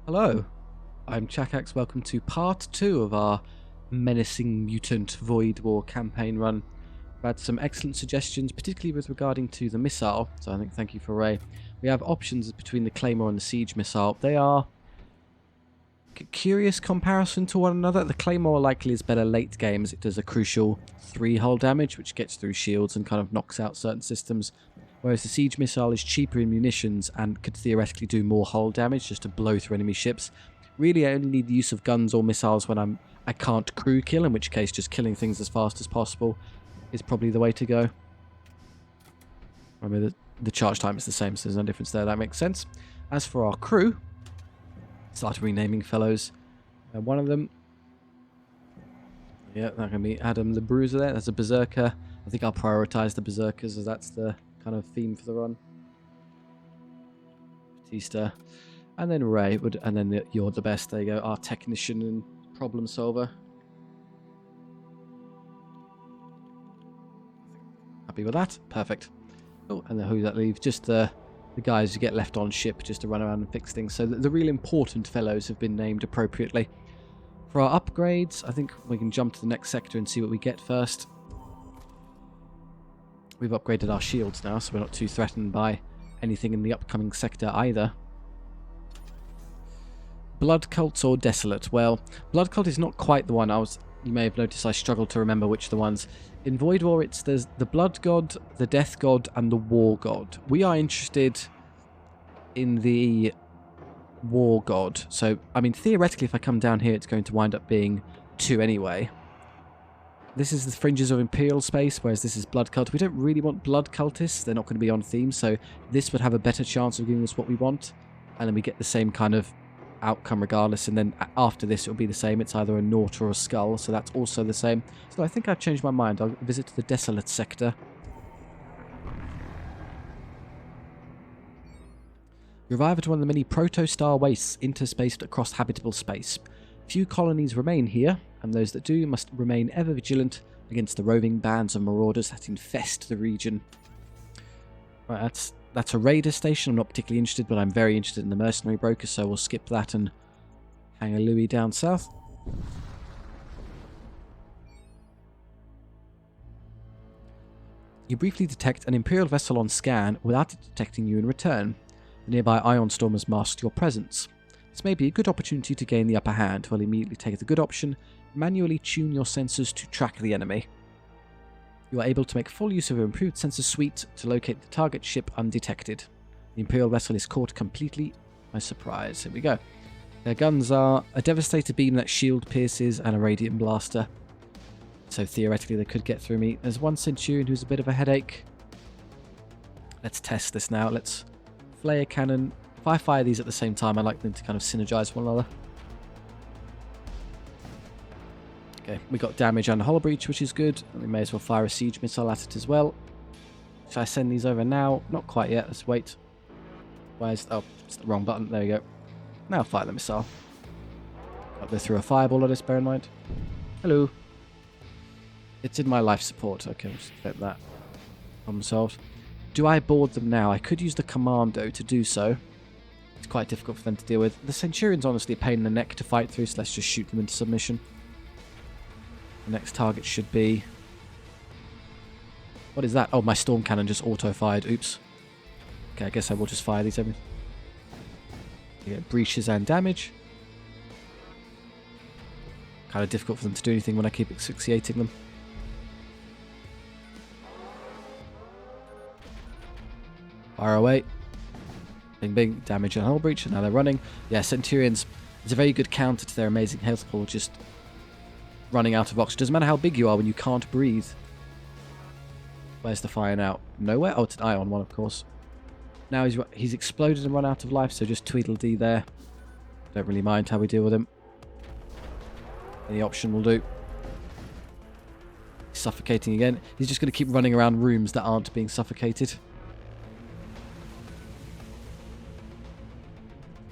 Hello, I'm Chakax. Welcome to part 2 of our menacing mutant Void War campaign run. I've had some excellent suggestions, particularly with regarding to the missile, so I think thank you for Ray. We have options between the Claymore and the Siege missile. They are curious comparison to one another. The Claymore likely is better late game as it does a crucial 3 hull damage, which gets through shields and kind of knocks out certain systems. Whereas the Siege missile is cheaper in munitions and could theoretically do more hull damage just to blow through enemy ships. Really, I only need the use of guns or missiles when I can't crew kill, in which case just killing things as fast as possible is probably the way to go. Remember, the charge time is the same, so there's no difference there. That makes sense. As for our crew, started renaming fellows. One of them, yeah, that can be Adam the Bruiser there. That's a Berserker. I think I'll prioritise the Berserkers as that's the kind of theme for the run. Batista. And then Ray, and then you're the best. There you go, our technician and problem solver. Happy with that? Perfect. Oh, and then who that leaves? Just the guys who get left on ship just to run around and fix things. So the real important fellows have been named appropriately. For our upgrades, I think we can jump to the next sector and see what we get first. We've upgraded our shields now, so we're not too threatened by anything in the upcoming sector either. Blood cults or desolate? Well, blood cult is not quite the one. You may have noticed I struggled to remember which the ones. In Void War, there's the blood god, the death god, and the war god. We are interested in the war god. So, I mean, theoretically, if I come down here, it's going to wind up being 2 anyway. This is the fringes of Imperial space, whereas this is blood cult. We don't really want blood cultists. They're not going to be on theme, so this would have a better chance of giving us what we want. And then we get the same kind of outcome regardless, and then after this it'll be the same. It's either a Naught or a Skull, so that's also the same. So I think I've changed my mind. I'll visit the desolate sector. You arrive at one of the many protostar wastes interspaced across habitable space. Few colonies remain here, and those that do must remain ever vigilant against the roving bands of marauders that infest the region. Right, that's a raider station. I'm not particularly interested, but I'm very interested in the mercenary broker, so we'll skip that and hang a Louis down south. You briefly detect an Imperial vessel on scan without it detecting you in return. The nearby ion stormers masked your presence. This may be a good opportunity to gain the upper hand. We'll immediately take the good option, manually tune your sensors to track the enemy. You are able to make full use of your improved sensor suite to locate the target ship undetected. The Imperial vessel is caught completely by surprise. Here we go. Their guns are a Devastator beam that shield pierces and a Radiant Blaster. So theoretically they could get through me. There's one Centurion who's a bit of a headache. Let's test this now. Let's flare cannon. If I fire these at the same time, I like them to kind of synergize one another. Okay, we got damage and a hull breach, which is good. And we may as well fire a siege missile at it as well. Should I send these over now? Not quite yet. Let's wait. Oh, it's the wrong button. There we go. Now fire the missile. Up there through a fireball at us, bear in mind. Hello. It's in my life support. Okay, we'll just get that. Problem solved. Do I board them now? I could use the commando to do so. It's quite difficult for them to deal with. The Centurion's honestly a pain in the neck to fight through, so let's just shoot them into submission. The next target should be... What is that? Oh, my storm cannon just auto-fired. Oops. Okay, I guess I will just fire these every... You get breaches and damage. Kind of difficult for them to do anything when I keep asphyxiating them. Fire away. Bing, bing. Damage and hull breach, and now they're running. Yeah, Centurions is a very good counter to their amazing health pool, just running out of oxygen. Doesn't matter how big you are when you can't breathe. Where's the fire now? Nowhere? Oh, it's an ion one, of course. Now he's exploded and run out of life, so just Tweedledee there. Don't really mind how we deal with him. Any option will do. He's suffocating again. He's just going to keep running around rooms that aren't being suffocated.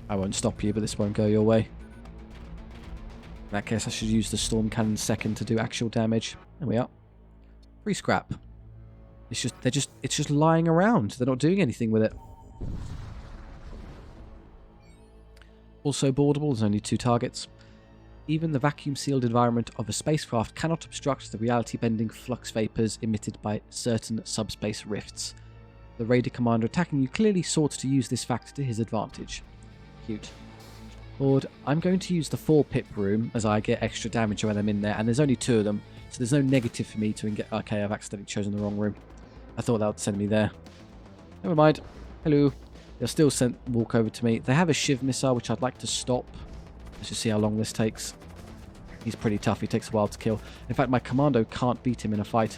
I won't stop you, but this won't go your way. In that case, I should use the storm cannon second to do actual damage. There we are. Free scrap. It's just lying around. They're not doing anything with it. Also boardable, there's only 2 targets. Even the vacuum-sealed environment of a spacecraft cannot obstruct the reality-bending flux vapors emitted by certain subspace rifts. The Raider commander attacking you clearly sought to use this fact to his advantage. Cute. Lord, I'm going to use the 4-pip room as I get extra damage when I'm in there, and there's only 2 of them, so there's no negative for me to get. Okay, I've accidentally chosen the wrong room. I thought that would send me there. Never mind. Hello. They'll still walk over to me. They have a Shiv missile, which I'd like to stop. Let's just see how long this takes. He's pretty tough. He takes a while to kill. In fact, my commando can't beat him in a fight.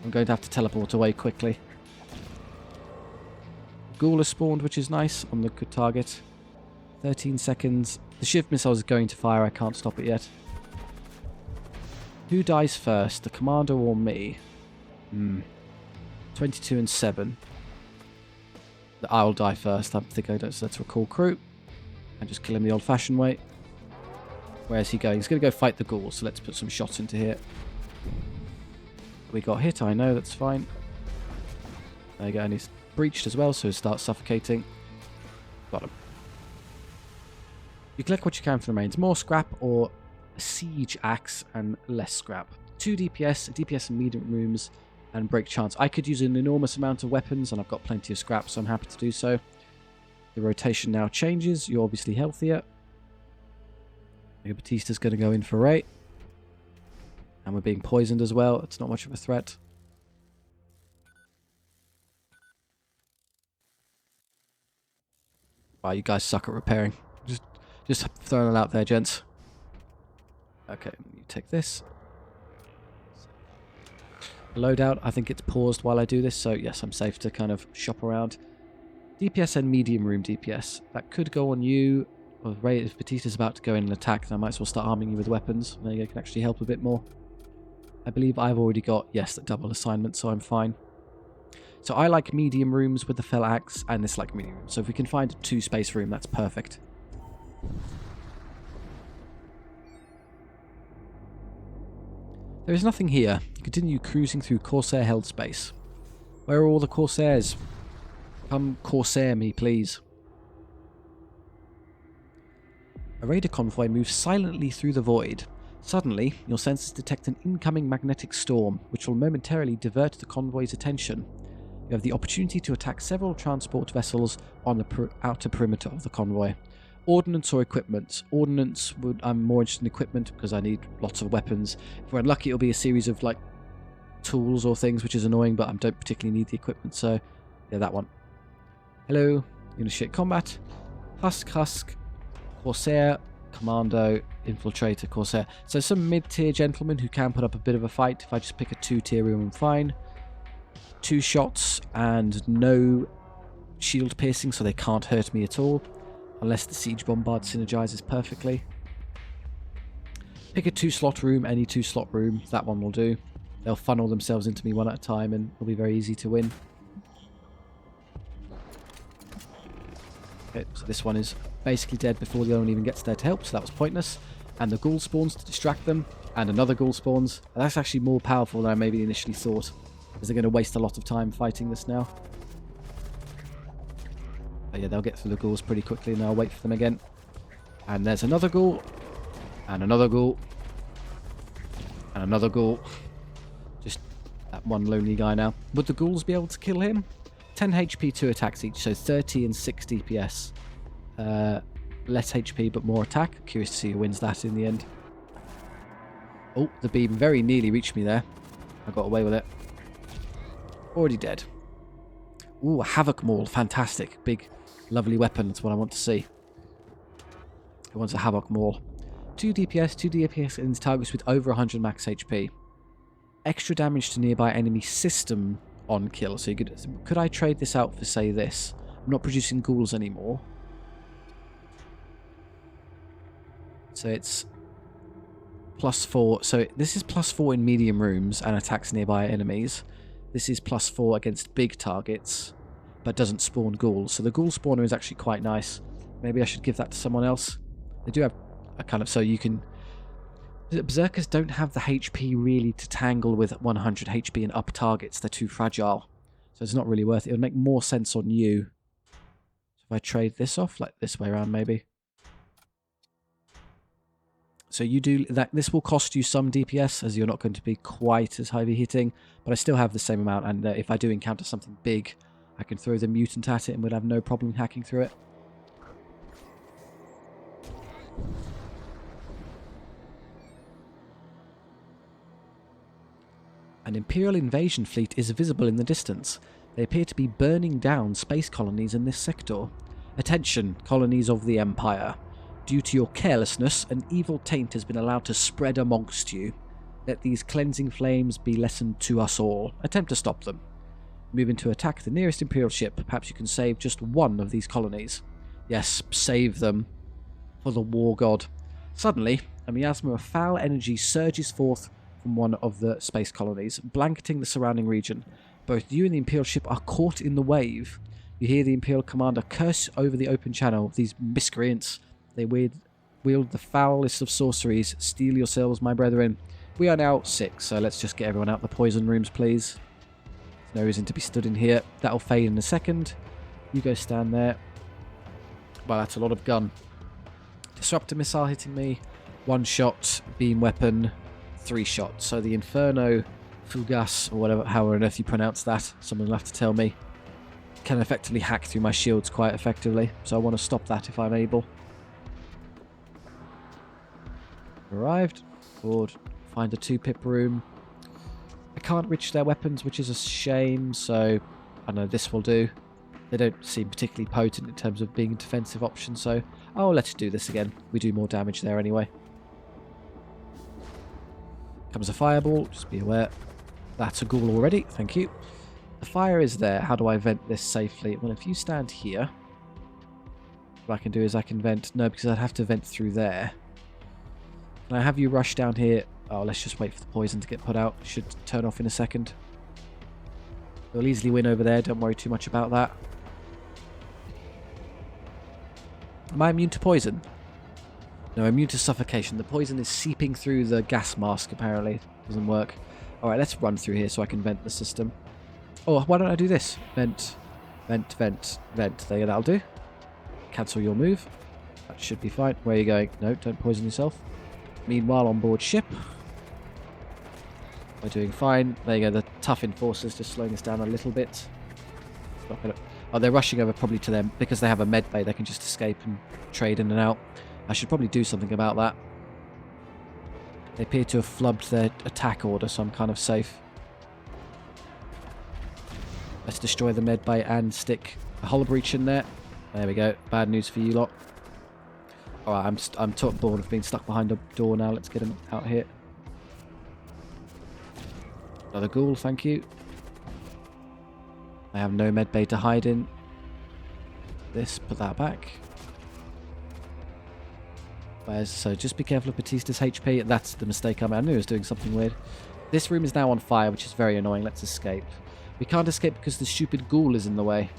I'm going to have to teleport away quickly. Ghoul has spawned, which is nice on the good target. 13 seconds. The Shiv missile is going to fire. I can't stop it yet. Who dies first, the commander or me? 22 and 7. I'll die first. I think I don't. So let's recall crew and just kill him the old-fashioned way. Where's he going? He's going to go fight the ghouls. So let's put some shots into here. We got hit. I know. That's fine. There you go. And he's breached as well, so he starts suffocating. Got him. You collect what you can from the remains. More scrap or a siege axe and less scrap. 2 DPS and medium rooms, and break chance. I could use an enormous amount of weapons, and I've got plenty of scrap, so I'm happy to do so. The rotation now changes. You're obviously healthier. Batista's going to go in for Ray. And we're being poisoned as well. It's not much of a threat. Wow, you guys suck at repairing. Just throwing it out there, gents. Okay, you take this. Loadout, I think it's paused while I do this, so yes, I'm safe to kind of shop around. DPS and medium room DPS. That could go on you. Well, Ray, if Batista's about to go in and attack, then I might as well start arming you with weapons. There you go, can actually help a bit more. I believe I've already got, yes, that double assignment, so I'm fine. So I like medium rooms with the fell axe, and this like medium room. So if we can find a 2-space room, that's perfect. There is nothing here. Continue cruising through Corsair-held space. Where are all the Corsairs? Come Corsair me, please. A raider convoy moves silently through the void. Suddenly, your senses detect an incoming magnetic storm, which will momentarily divert the convoy's attention. You have the opportunity to attack several transport vessels on the outer perimeter of the convoy. Ordnance or equipment. Ordnance, I'm more interested in equipment because I need lots of weapons. If we're unlucky, it'll be a series of like tools or things, which is annoying, but I don't particularly need the equipment, so yeah, that one. Hello, initiate combat. Husk, Corsair, Commando, Infiltrator, Corsair. So some mid-tier gentlemen who can put up a bit of a fight. If I just pick a 2-tier room, I'm fine. 2 shots and no shield piercing, so they can't hurt me at all. Unless the Siege Bombard synergizes perfectly. Pick a 2-slot room, any 2-slot room. That one will do. They'll funnel themselves into me one at a time and it'll be very easy to win. Okay, so this one is basically dead before the other one even gets there to help, so that was pointless. And the ghoul spawns to distract them, and another ghoul spawns. And that's actually more powerful than I maybe initially thought, because they're going to waste a lot of time fighting this now. But yeah, they'll get through the ghouls pretty quickly, and I'll wait for them again. And there's another ghoul, and another ghoul, and another ghoul. Just that one lonely guy now. Would the ghouls be able to kill him? 10 HP, 2 attacks each, so 30 and 6 DPS. Less HP, but more attack. Curious to see who wins that in the end. Oh, the beam very nearly reached me there. I got away with it. Already dead. Ooh, a Havoc Maul. Fantastic. Big, lovely weapon. That's what I want to see. Who wants a Havoc Maul? 2 DPS against targets with over 100 max HP. Extra damage to nearby enemy system on kill. So you could I trade this out for, say, this? I'm not producing ghouls anymore. So it's +4. So this is +4 in medium rooms and attacks nearby enemies. This is +4 against big targets, but doesn't spawn ghouls. So the ghoul spawner is actually quite nice. Maybe I should give that to someone else. They do have a kind of, so you can... Berserkers don't have the HP really to tangle with 100 HP and up targets. They're too fragile. So it's not really worth it. It would make more sense on you. So if I trade this off, like this way around maybe. So you do that. This will cost you some DPS, as you're not going to be quite as heavy hitting, but I still have the same amount. And if I do encounter something big, I can throw the mutant at it and we'll have no problem hacking through it. An Imperial invasion fleet is visible in the distance. They appear to be burning down space colonies in this sector. Attention, colonies of the Empire. Due to your carelessness, an evil taint has been allowed to spread amongst you. Let these cleansing flames be lesson to us all. Attempt to stop them. Moving to attack the nearest Imperial ship. Perhaps you can save just one of these colonies. Yes, save them. For the war god. Suddenly, a miasma of foul energy surges forth from one of the space colonies, blanketing the surrounding region. Both you and the Imperial ship are caught in the wave. You hear the Imperial commander curse over the open channel. These miscreants. They wield the foulest of sorceries. Steel yourselves, my brethren. We are now 6, so let's just get everyone out the poison rooms, please. There's no reason to be stood in here. That'll fade in a second. You go stand there. Well, that's a lot of gun. Disruptor missile hitting me. 1 shot. Beam weapon. 3 shots. So the Inferno Fugas, or whatever, however on earth you pronounce that, someone will have to tell me, can effectively hack through my shields quite effectively. So I want to stop that if I'm able. Arrived. Forward. Find a 2-pip room. I can't reach their weapons, which is a shame, so I know this will do. They don't seem particularly potent in terms of being a defensive option, so oh, let's do this again. We do more damage there anyway. Comes a fireball, just be aware. That's a ghoul already, thank you. The fire is there. How do I vent this safely? Well, if you stand here, what I can do is I can vent... No, because I'd have to vent through there. Can I have you rush down here? Oh, let's just wait for the poison to get put out. Should turn off in a second. We'll easily win over there. Don't worry too much about that. Am I immune to poison? No, immune to suffocation. The poison is seeping through the gas mask, apparently. Doesn't work. Alright, let's run through here so I can vent the system. Oh, why don't I do this? Vent, vent, vent, vent. There you go, that'll do. Cancel your move. That should be fine. Where are you going? No, don't poison yourself. Meanwhile, on board ship. We're doing fine. There you go, the tough enforcers just slowing us down a little bit. Oh, they're rushing over probably to them. Because they have a med bay, they can just escape and trade in and out. I should probably do something about that. They appear to have flubbed their attack order, so I'm kind of safe. Let's destroy the med bay and stick a hull breach in there. There we go. Bad news for you lot. Alright, I'm bored of being stuck behind a door now. Let's get him out here. Another ghoul, thank you. I have no med bay to hide in. This, put that back. So just be careful of Batista's HP. That's the mistake I made. I knew I was doing something weird. This room is now on fire, which is very annoying. Let's escape. We can't escape because the stupid ghoul is in the way.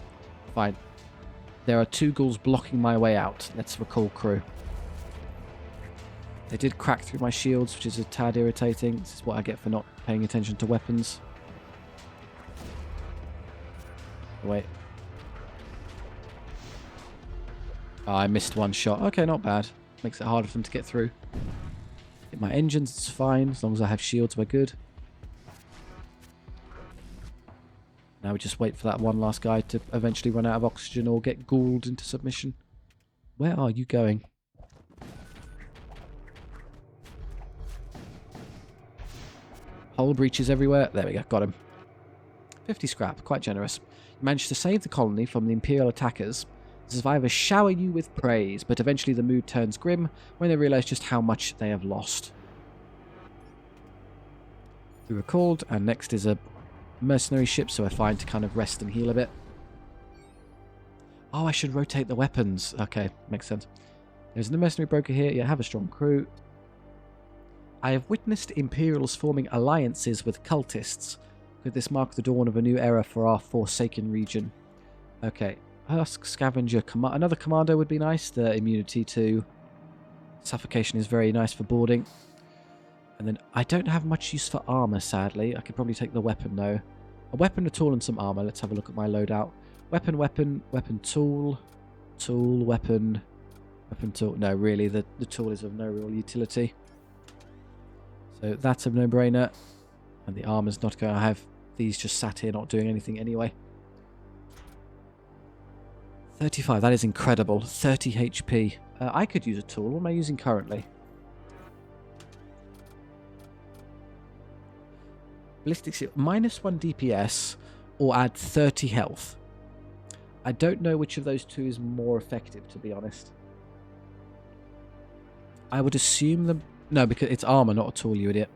Fine. There are 2 ghouls blocking my way out. Let's recall crew. They did crack through my shields, which is a tad irritating. This is what I get for not paying attention to weapons. Wait. Oh, I missed 1 shot. Okay, not bad. Makes it harder for them to get through. Hit my engines, it's fine. As long as I have shields, we're good. Now we just wait for that one last guy to eventually run out of oxygen or get ghouled into submission. Where are you going? Hull breaches everywhere. There we go, got him. 50 scrap, quite generous. You managed to save the colony from the Imperial attackers. The survivors shower you with praise, but eventually the mood turns grim when they realise just how much they have lost. We were called, and next is a mercenary ship, so we're fine to kind of rest and heal a bit. Oh, I should rotate the weapons. Okay, makes sense. There's a mercenary broker here. Yeah, have a strong crew. I have witnessed Imperials forming alliances with cultists. Could this mark the dawn of a new era for our Forsaken region? Okay. Husk, Scavenger, another Commando would be nice. The immunity to suffocation is very nice for boarding. And then I don't have much use for armor, sadly. I could probably take the weapon, though. A weapon, a tool, and some armor. Let's have a look at my loadout. Weapon, weapon, weapon, tool, tool, weapon, weapon, tool. No, really, the tool is of no real utility. So that's a no-brainer. And the armor's not going to have these just sat here not doing anything anyway. 35, that is incredible. 30 HP. I could use a tool. What am I using currently? Ballistic shield, -1 DPS or add 30 health. I don't know which of those two is more effective, to be honest. I would assume them... No, because it's armor, not a tool, you idiot.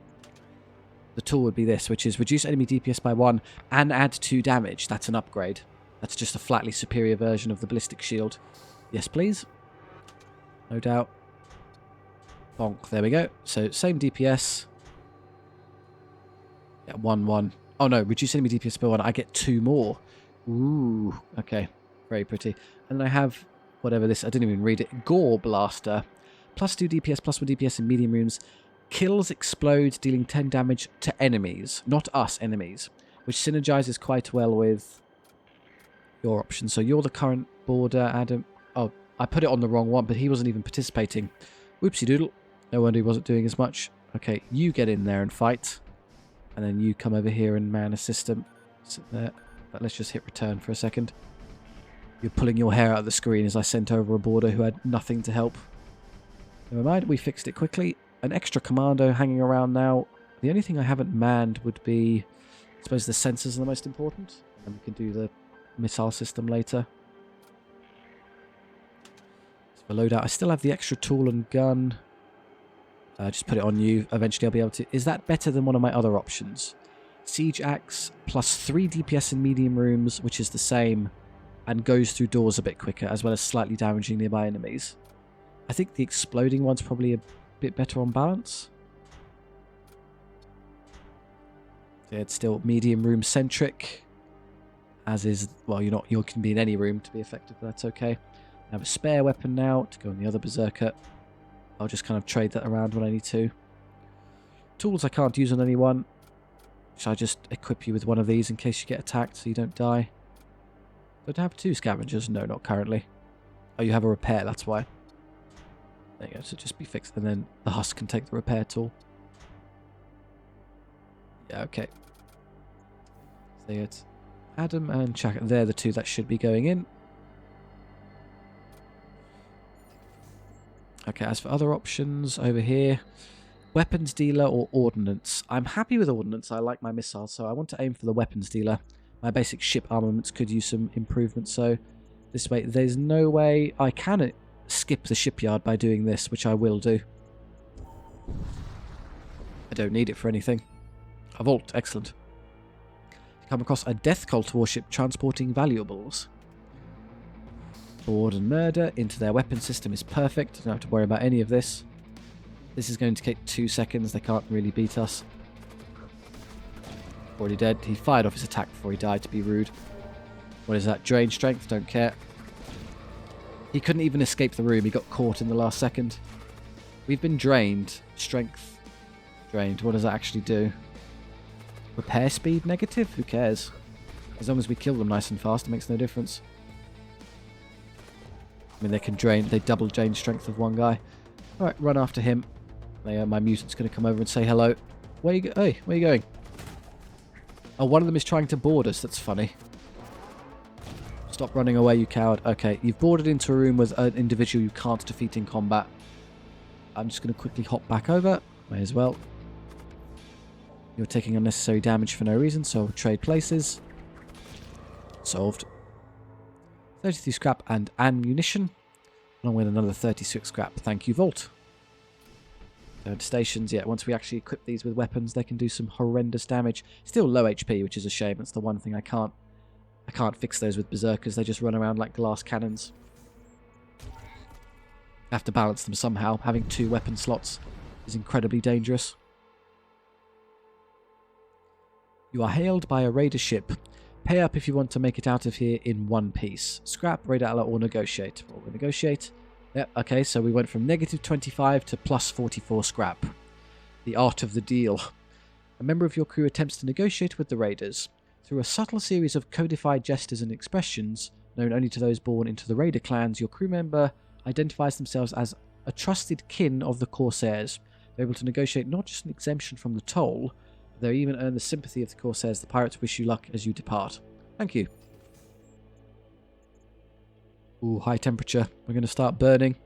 The tool would be this, which is reduce enemy DPS by 1 and add 2 damage. That's an upgrade. That's just a flatly superior version of the ballistic shield. Yes, please. No doubt. Bonk. There we go. So, same DPS. Yeah, 1-1. Oh no, reduce enemy DPS by 1. I get 2 more. Ooh. Okay. Very pretty. And I have, whatever this, I didn't even read it. Gore Blaster. +2 DPS, +1 DPS in medium rooms. Kills explode, dealing 10 damage to enemies. Not us, enemies. Which synergizes quite well with your options. So you're the current border, Adam. Oh, I put it on the wrong one, but he wasn't even participating. Whoopsie doodle. No wonder he wasn't doing as much. Okay, you get in there and fight. And then you come over here and man a system. Sit there. But let's just hit return for a second. You're pulling your hair out of the screen as I sent over a border who had nothing to help. Never mind, we fixed it quickly. An extra commando hanging around now. The only thing I haven't manned would be... I suppose the sensors are the most important. And we can do the missile system later. So for loadout, I still have the extra tool and gun. Just put it on you. Eventually I'll be able to... Is that better than one of my other options? Siege Axe +3 DPS in medium rooms, which is the same, and goes through doors a bit quicker, as well as slightly damaging nearby enemies. I think the exploding one's probably a bit better on balance. Yeah, it's still medium room centric, as is, well, you can be in any room to be effective, but that's okay. I have a spare weapon now to go on the other berserker. I'll just kind of trade that around when I need to. Tools I can't use on anyone. Shall I just equip you with one of these in case you get attacked so you don't die? Don't I have 2 scavengers? No, not currently. Oh, you have a repair, that's why. There you go, so just be fixed. And then the husk can take the repair tool. Yeah, okay. So it's Adam and Chaka. They're the 2 that should be going in. Okay, as for other options over here, weapons dealer or ordnance. I'm happy with ordnance. I like my missiles, so I want to aim for the weapons dealer. My basic ship armaments could use some improvement, so this way, there's no way I can skip the shipyard by doing this, which I will do. I don't need it for anything. A vault, excellent. Come across a death cult warship transporting valuables. Board and murder into their weapon system is perfect. Don't have to worry about any of this. This is going to take 2 seconds. They can't really beat us. Already dead. He fired off his attack before he died, to be rude. What is that? Drain strength? Don't care. He couldn't even escape the room. He got caught in the last second. We've been drained. Strength drained. What does that actually do? Repair speed negative? Who cares? As long as we kill them nice and fast, it makes no difference. I mean, they can drain. They double drain strength of one guy. Alright, run after him. My mutant's going to come over and say hello. Hey, where are you going? Oh, one of them is trying to board us. That's funny. Stop running away, you coward. Okay, you've boarded into a room with an individual you can't defeat in combat. I'm just going to quickly hop back over. May as well. You're taking unnecessary damage for no reason, so I'll trade places. Solved. 33 scrap and ammunition, along with another 36 scrap. Thank you, Vault. Third stations, yeah, once we actually equip these with weapons, they can do some horrendous damage. Still low HP, which is a shame. That's the one thing I can't fix those with berserkers. They just run around like glass cannons. I have to balance them somehow. Having 2 weapon slots is incredibly dangerous. You are hailed by a raider ship. Pay up if you want to make it out of here in one piece. Scrap, raider ally, or negotiate. We'll negotiate. Yep, okay, so we went from -25 to +44 scrap. The art of the deal. A member of your crew attempts to negotiate with the raiders. Through a subtle series of codified gestures and expressions, known only to those born into the raider clans, your crew member identifies themselves as a trusted kin of the Corsairs. They're able to negotiate not just an exemption from the toll, but they even earn the sympathy of the Corsairs. The pirates wish you luck as you depart. Thank you. Ooh, high temperature. We're going to start burning.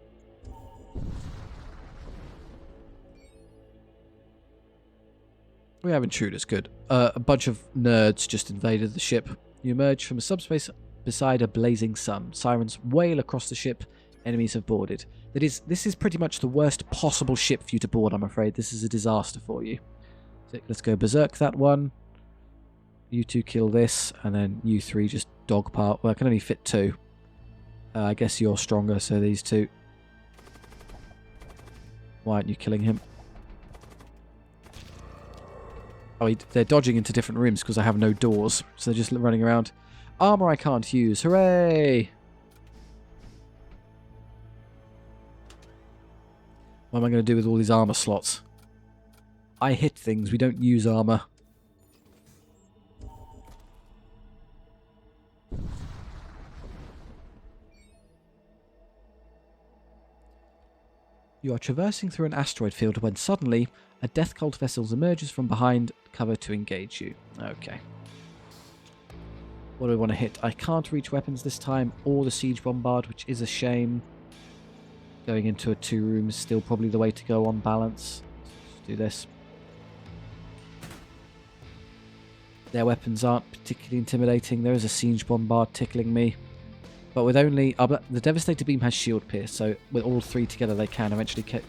We have intruders, good. A bunch of nerds just invaded the ship. You emerge from a subspace beside a blazing sun. Sirens wail across the ship. Enemies have boarded. This is pretty much the worst possible ship for you to board, I'm afraid. This is a disaster for you. So let's go berserk that one. You two kill this, and then you three just dog part. Well, I can only fit two. I guess you're stronger, so these two. Why aren't you killing him? Oh, they're dodging into different rooms because I have no doors. So they're just running around. Armor I can't use. Hooray! What am I going to do with all these armor slots? I hit things. We don't use armor. You are traversing through an asteroid field when suddenly a Death Cult vessel emerges from behind cover to engage you. Okay. What do we want to hit? I can't reach weapons this time, or the Siege Bombard, which is a shame. Going into a 2-room is still probably the way to go on balance. Let's do this. Their weapons aren't particularly intimidating. There is a Siege Bombard tickling me. But with only... the Devastator Beam has Shield Pierce, so with all three together they can eventually get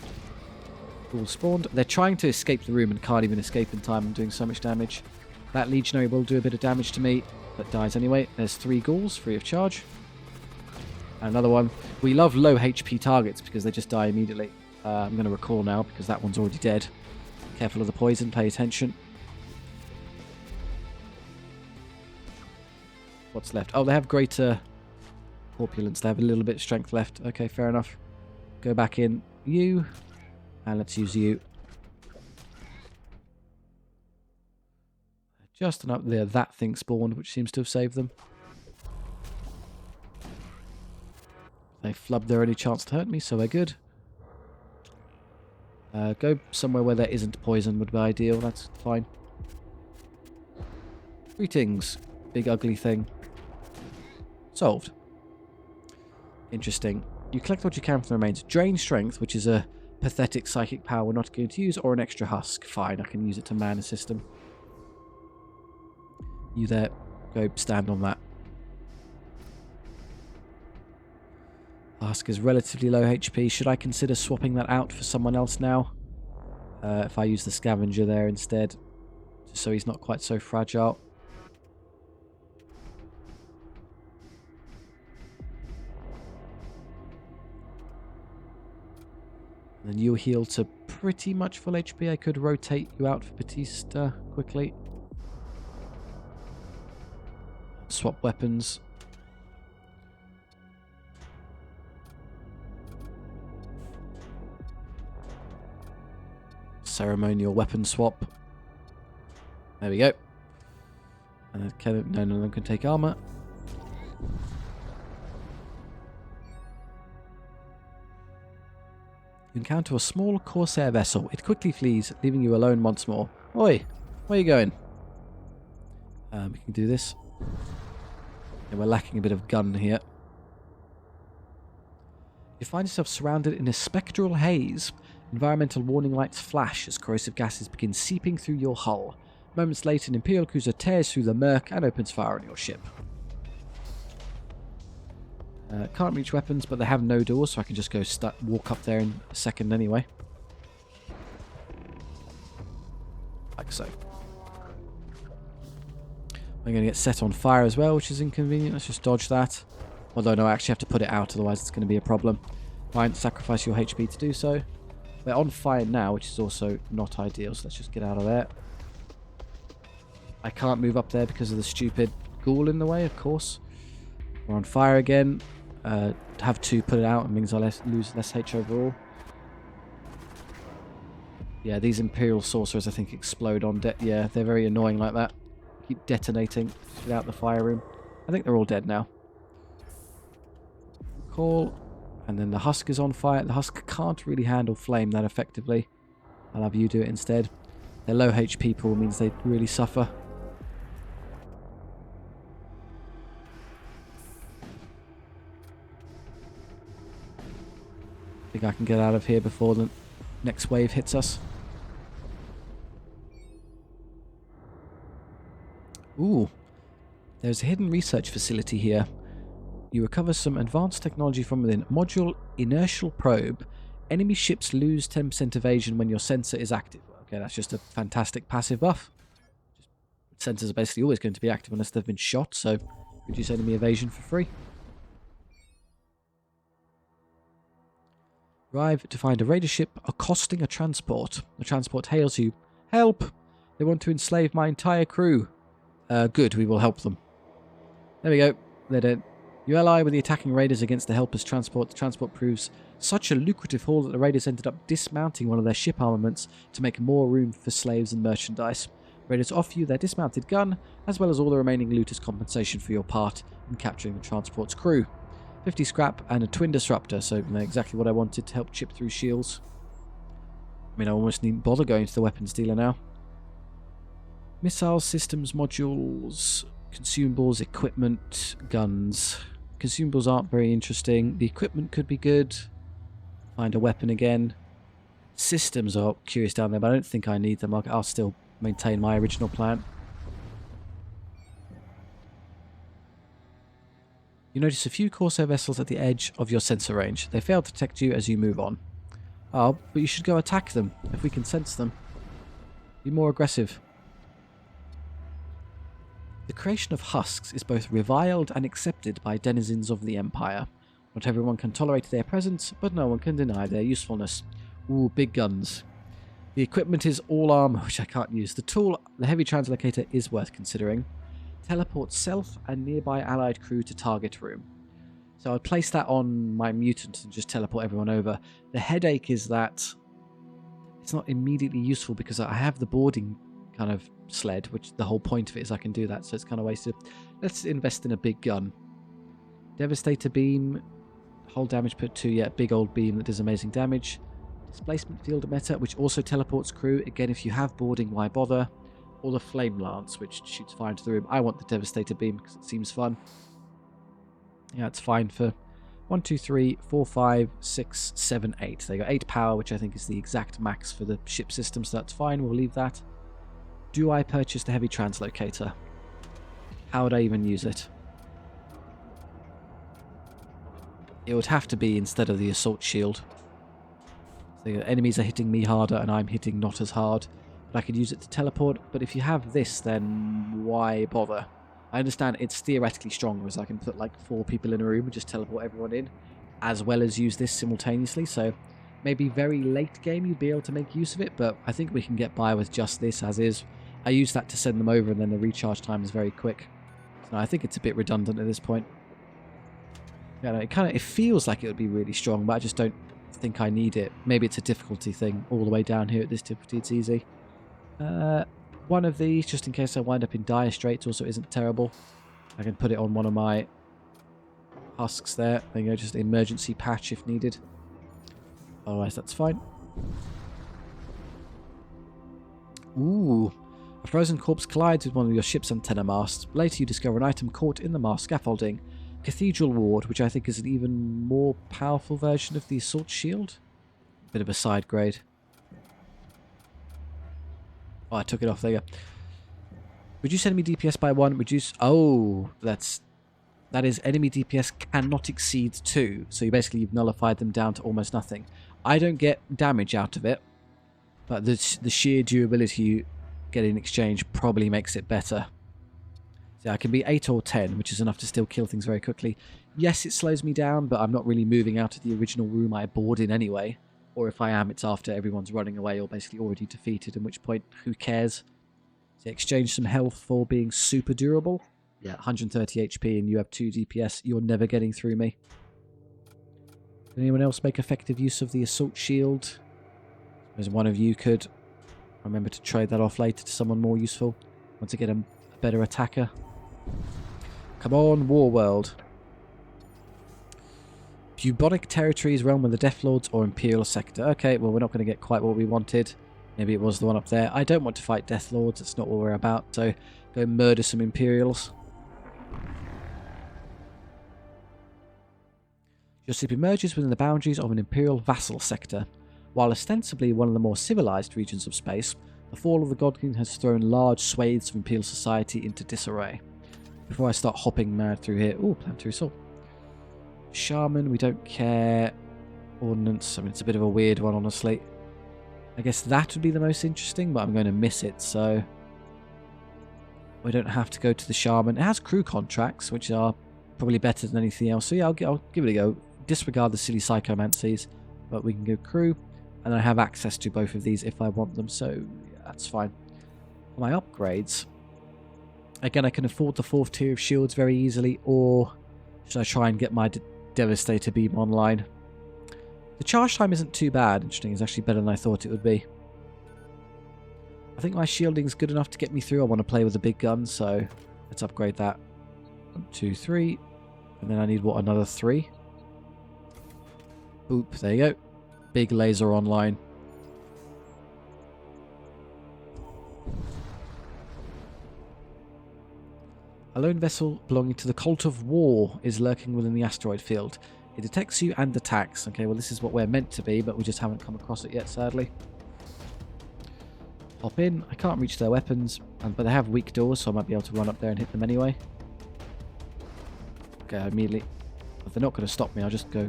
all spawned. They're trying to escape the room and can't even escape in time and doing so much damage. That Legionary will do a bit of damage to me, but dies anyway. There's 3 ghouls, free of charge. And another one. We love low HP targets because they just die immediately. I'm going to recall now because that one's already dead. Careful of the poison, pay attention. What's left? Oh, they have greater... corpulence. They have a little bit of strength left. Okay, fair enough. Go back in. You. And let's use you. Just enough there. That thing spawned, which seems to have saved them. They flubbed their only chance to hurt me, so we're good. Go somewhere where there isn't poison would be ideal. That's fine. Greetings, big ugly thing. Solved. Interesting. You collect what you can from the remains. Drain strength, which is a pathetic psychic power we're not going to use, or an extra husk. Fine, I can use it to man a system. You there. Go stand on that. Husk is relatively low HP. Should I consider swapping that out for someone else now? If I use the scavenger there instead. Just so he's not quite so fragile. Then you heal to pretty much full HP. I could rotate you out for Batista quickly. Swap weapons. Ceremonial weapon swap. There we go. And then none of them can take armor. You encounter a small Corsair vessel. It quickly flees, leaving you alone once more. Oi! Where are you going? We can do this. Yeah, we're lacking a bit of gun here. You find yourself surrounded in a spectral haze. Environmental warning lights flash as corrosive gases begin seeping through your hull. Moments later, an Imperial cruiser tears through the murk and opens fire on your ship. Can't reach weapons, but they have no doors, so I can just go walk up there in a second anyway. Like so. I'm going to get set on fire as well, which is inconvenient. Let's just dodge that. Although, no, I actually have to put it out, otherwise it's going to be a problem. Fine, sacrifice your HP to do so. We're on fire now, which is also not ideal, so let's just get out of there. I can't move up there because of the stupid ghoul in the way, of course. We're on fire again. Have to put it out, it means I lose less H overall. Yeah, these Imperial sorcerers I think explode on yeah, they're very annoying like that. Keep detonating without the fire room. I think they're all dead now. Call. And then the husk is on fire. The husk can't really handle flame that effectively. I'll have you do it instead. Their low HP pool means they really suffer. I think I can get out of here before the next wave hits us. Ooh. There's a hidden research facility here. You recover some advanced technology from within. Module inertial probe. Enemy ships lose 10% evasion when your sensor is active. Okay, that's just a fantastic passive buff. Sensors are basically always going to be active unless they've been shot, so reduce enemy evasion for free. Arrive to find a raider ship accosting a transport. The transport hails you. Help! They want to enslave my entire crew. Good, we will help them. There we go. They don't. You ally with the attacking raiders against the helper's transport. The transport proves such a lucrative haul that the raiders ended up dismounting one of their ship armaments to make more room for slaves and merchandise. Raiders offer you their dismounted gun, as well as all the remaining loot as compensation for your part in capturing the transport's crew. 50 scrap and a twin disruptor, so you know exactly what I wanted to help chip through shields. I mean, I almost needn't bother going to the weapons dealer now. Missile systems, modules, consumables, equipment, guns. Consumables aren't very interesting. The equipment could be good. Find a weapon again. Systems are curious down there, but I don't think I need them. I'll still maintain my original plan. You notice a few Corsair vessels at the edge of your sensor range. They fail to detect you as you move on. Oh, but you should go attack them if we can sense them. Be more aggressive. The creation of husks is both reviled and accepted by denizens of the Empire. Not everyone can tolerate their presence, but no one can deny their usefulness. Ooh, big guns. The equipment is all armor, which I can't use. The tool, the heavy translocator, is worth considering. Teleport self and nearby allied crew to target room. So I'd place that on my mutant and just teleport everyone over. The headache is that it's not immediately useful because I have the boarding kind of sled, which the whole point of it is I can do that, so it's kind of wasted. Let's invest in a big gun. Devastator beam, whole damage per 2, yeah, big old beam that does amazing damage. Displacement field emitter, which also teleports crew. Again, if you have boarding, why bother? Or the flame lance, which shoots fire into the room. I want the devastator beam because it seems fun. Yeah, it's fine for 1, 2, 3, 4, 5, 6, 7, 8. They got 8 power, which I think is the exact max for the ship system, so that's fine. We'll leave that. Do I purchase the heavy translocator? How would I even use it? It would have to be instead of the assault shield. The enemies are hitting me harder and I'm hitting not as hard. But I could use it to teleport, but if you have this, then why bother? I understand it's theoretically stronger, as I can put like 4 people in a room and just teleport everyone in, as well as use this simultaneously, so maybe very late game you'd be able to make use of it, but I think we can get by with just this as is. I use that to send them over and then the recharge time is very quick. So I think it's a bit redundant at this point. Yeah, it feels like it would be really strong, but I just don't think I need it. Maybe it's a difficulty thing. All the way down here at this difficulty, it's easy. One of these, just in case I wind up in dire straits, also isn't terrible. I can put it on one of my husks there. There you go, just an emergency patch if needed. Otherwise, that's fine. Ooh. A frozen corpse collides with one of your ship's antenna masts. Later you discover an item caught in the mast scaffolding. Cathedral Ward, which I think is an even more powerful version of the assault shield. Bit of a side grade. Oh, I took it off. There you go. Reduce enemy DPS by 1. Reduce... Oh, that is enemy DPS cannot exceed 2. So you've nullified them down to almost nothing. I don't get damage out of it, but the sheer durability you get in exchange probably makes it better. So I can be 8 or 10, which is enough to still kill things very quickly. Yes, it slows me down, but I'm not really moving out of the original room I board in anyway. Or if I am, it's after everyone's running away or basically already defeated, at which point, who cares? So exchange some health for being super durable. Yeah, 130 HP and you have 2 DPS. You're never getting through me. Did anyone else make effective use of the assault shield? As one of you could. Remember to trade that off later to someone more useful. Want to get a better attacker. Come on, Warworld. Bubonic territories, realm of the Death Lords, or Imperial sector. Okay, well, we're not going to get quite what we wanted. Maybe it was the one up there. I don't want to fight Death Lords. It's not what we're about. So go murder some Imperials. Your ship emerges within the boundaries of an Imperial vassal sector. While ostensibly one of the more civilized regions of space, the fall of the God King has thrown large swathes of Imperial society into disarray. Before I start hopping mad through here... Ooh, planetary assault. Shaman, we don't care. Ordnance, I mean, it's a bit of a weird one, honestly. I guess that would be the most interesting, but I'm going to miss it, so... We don't have to go to the Shaman. It has crew contracts, which are probably better than anything else. So yeah, I'll give it a go. Disregard the silly psychomancies, but we can go crew. And I have access to both of these if I want them, so yeah, that's fine. For my upgrades... Again, I can afford the 4th tier of shields very easily, or should I try and get my Devastator beam online? The charge time isn't too bad. Interesting, it's actually better than I thought it would be. I think my shielding's good enough to get me through. I want to play with the big gun, so let's upgrade that. 1, 2, 3. And then I need, what, another 3? Oop, there you go. Big laser online. A lone vessel belonging to the Cult of War is lurking within the asteroid field. It detects you and attacks. Okay, well this is what we're meant to be, but we just haven't come across it yet, sadly. Hop in. I can't reach their weapons, but they have weak doors, so I might be able to run up there and hit them anyway. Okay, immediately. If they're not going to stop me, I'll just go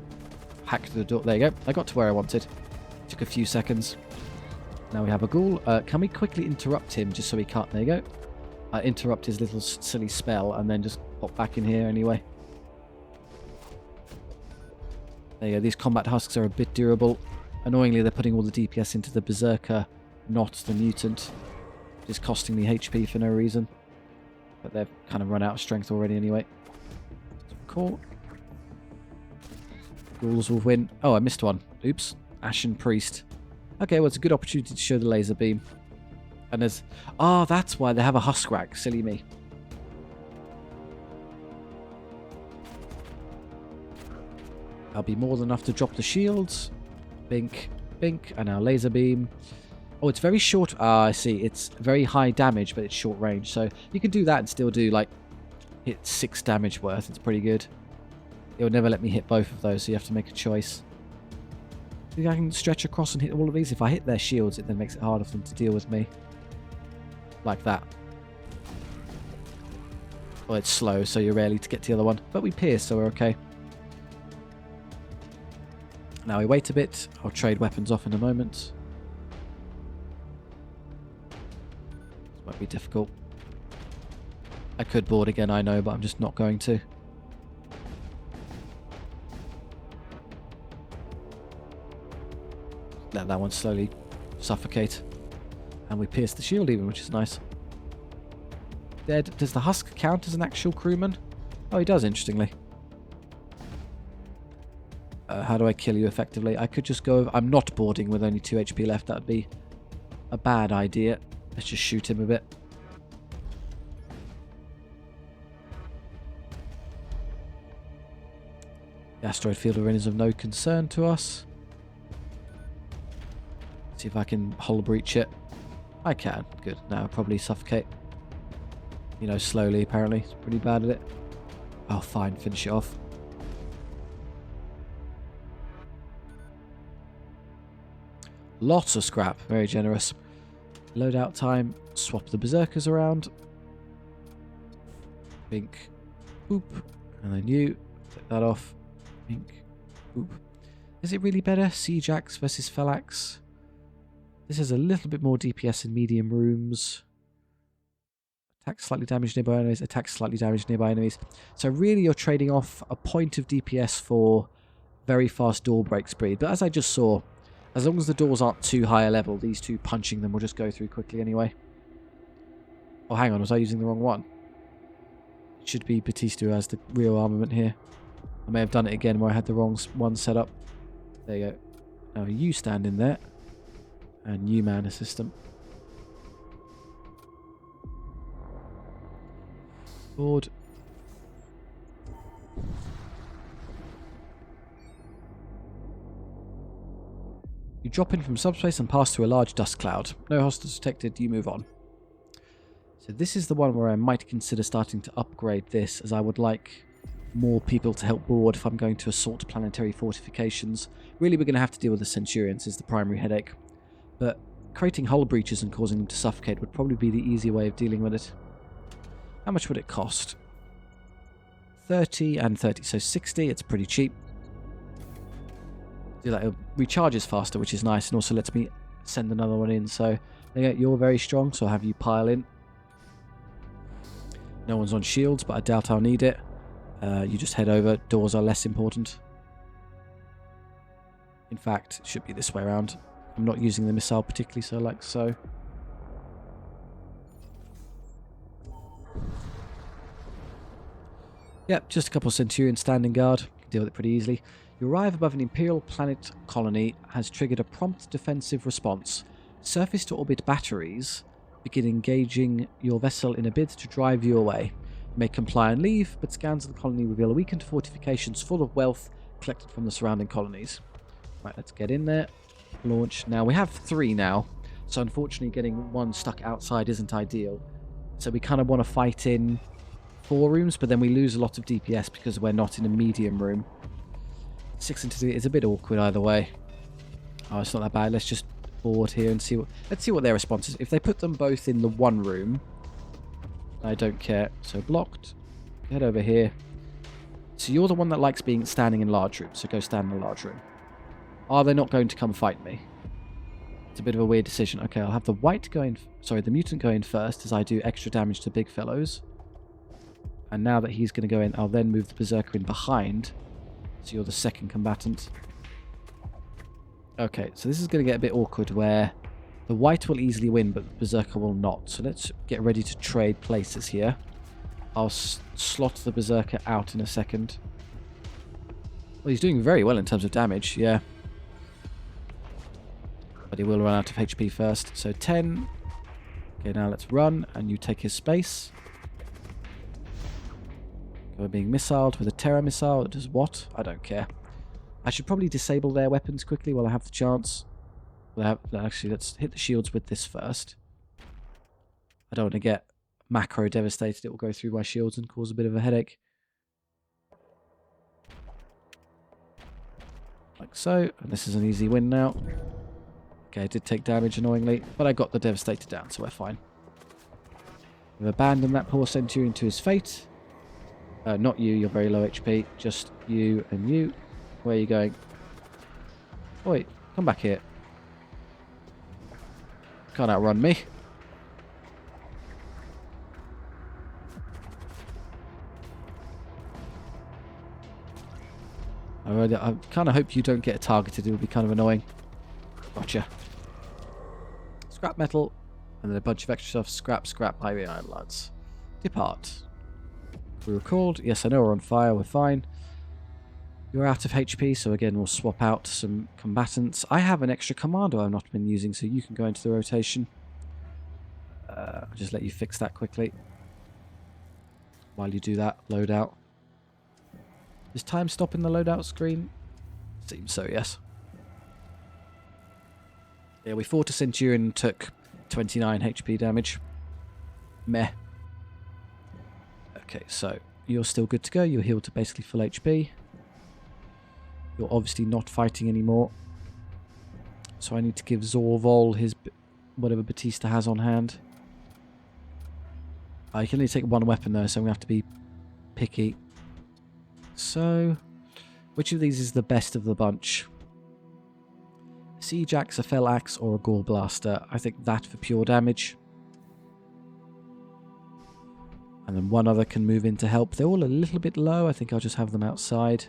hack through the door. There you go. I got to where I wanted. Took a few seconds. Now we have a ghoul. Can we quickly interrupt him just so he can't... There you go. Interrupt his little silly spell and then just pop back in here anyway. There you go. These combat husks are a bit durable. Annoyingly, they're putting all the DPS into the Berserker, not the Mutant. Just costing me HP for no reason. But they've kind of run out of strength already anyway. Cool. Ghouls will win. Oh, I missed one. Oops. Ashen Priest. Okay, well, it's a good opportunity to show the laser beam. And there's... Oh, that's why they have a husk rack. Silly me. I'll be more than enough to drop the shields. Bink, bink. And now laser beam. Oh, it's very short. Ah, I see. It's very high damage, but it's short range. So you can do that and still do, like, hit 6 damage worth. It's pretty good. It will never let me hit both of those, so you have to make a choice. I think I can stretch across and hit all of these. If I hit their shields, it then makes it harder for them to deal with me. Like that. Well, it's slow, so you're rarely to get to the other one. But we pierce, so we're okay. Now we wait a bit. I'll trade weapons off in a moment. This might be difficult. I could board again, I know, but I'm just not going to. Let that one slowly suffocate. And we pierce the shield even, which is nice. Dead. Does the husk count as an actual crewman? Oh, he does, interestingly. How do I kill you effectively? I could just go... I'm not boarding with only 2 HP left. That would be a bad idea. Let's just shoot him a bit. The asteroid field we're in is of no concern to us. See if I can hull breach it. I can. Good. Now I'll probably suffocate. You know, slowly, apparently. It's pretty bad at it. Oh, fine. Finish it off. Lots of scrap. Very generous. Loadout time. Swap the Berserkers around. Bink. Boop. And then you. Take that off. Bink. Boop. Is it really better? Siege Axe versus Fellax. This has a little bit more DPS in medium rooms. Attack slightly damaged nearby enemies. Attack slightly damaged nearby enemies. So really you're trading off a point of DPS for very fast door break speed. But as I just saw, as long as the doors aren't too high a level, these two punching them will just go through quickly anyway. Oh, hang on. Was I using the wrong one? It should be Batista who has the real armament here. I may have done it again where I had the wrong one set up. There you go. Now you stand in there. And new man assistant. Board. You drop in from subspace and pass through a large dust cloud. No hostiles detected, you move on. So this is the one where I might consider starting to upgrade this, as I would like more people to help board if I'm going to assault planetary fortifications. Really, we're going to have to deal with the Centurions is the primary headache. But creating hull breaches and causing them to suffocate would probably be the easy way of dealing with it. How much would it cost? 30 and 30, so 60. It's pretty cheap. Do that. It recharges faster, which is nice, and also lets me send another one in. So yeah, you're very strong, so I'll have you pile in. No one's on shields, but I doubt I'll need it. You just head over. Doors are less important. In fact, it should be this way around. I'm not using the missile particularly, so like so. Yep, just a couple of Centurions standing guard. Can deal with it pretty easily. You arrive above an Imperial planet colony has triggered a prompt defensive response. Surface to orbit batteries begin engaging your vessel in a bid to drive you away. You may comply and leave, but scans of the colony reveal weakened fortifications full of wealth collected from the surrounding colonies. Right, let's get in there. Launch. Now, we have 3 now, so unfortunately getting one stuck outside isn't ideal. So we kind of want to fight in 4 rooms, but then we lose a lot of DPS because we're not in a medium room. 6 into 3 is a bit awkward either way. Oh, it's not that bad. Let's just board here and see what... Let's see what their response is. If they put them both in the one room, I don't care. So blocked. Head over here. So you're the one that likes being standing in large rooms, so go stand in a large room. Are they not going to come fight me? It's a bit of a weird decision. Okay, I'll have the white go in... Sorry, the mutant go in first as I do extra damage to big fellows. And now that he's going to go in, I'll then move the Berserker in behind. So you're the second combatant. Okay, so this is going to get a bit awkward where the white will easily win, but the Berserker will not. So let's get ready to trade places here. I'll slot the Berserker out in a second. Well, he's doing very well in terms of damage, yeah. But he will run out of HP first. So 10. Okay, now let's run, and you take his space. We're being missiled with a Terra missile that does what? I don't care. I should probably disable their weapons quickly while I have the chance. Actually, let's hit the shields with this first. I don't want to get macro devastated. It will go through my shields and cause a bit of a headache. Like so. And this is an easy win now. Okay, I did take damage annoyingly, but I got the devastator down, so we're fine. We've abandoned that poor Centurion to his fate. Not you, you're very low HP. Just you and you. Where are you going? Oi, come back here. Can't outrun me. I kind of hope you don't get targeted. It would be kind of annoying. Gotcha. Scrap metal. And then a bunch of extra stuff. Scrap, scrap, highway iron lads. Depart. We were called. Yes, I know we're on fire. We're fine. You're out of HP, so again, we'll swap out some combatants. I have an extra commando I've not been using, so you can go into the rotation. I'll just let you fix that quickly. While you do that, loadout. Is time stopping the loadout screen? Seems so, yes. Yeah, we fought a Centurion and took 29 HP damage. Meh. Okay, so you're still good to go. You're healed to basically full HP. You're obviously not fighting anymore. So I need to give Zorvol his whatever Batista has on hand. I can only take one weapon though, so I'm going to have to be picky. So, which of these is the best of the bunch? Siege Axe, a Fell Axe, or a Gore Blaster? I think that for pure damage. And then one other can move in to help. They're all a little bit low. I think I'll just have them outside.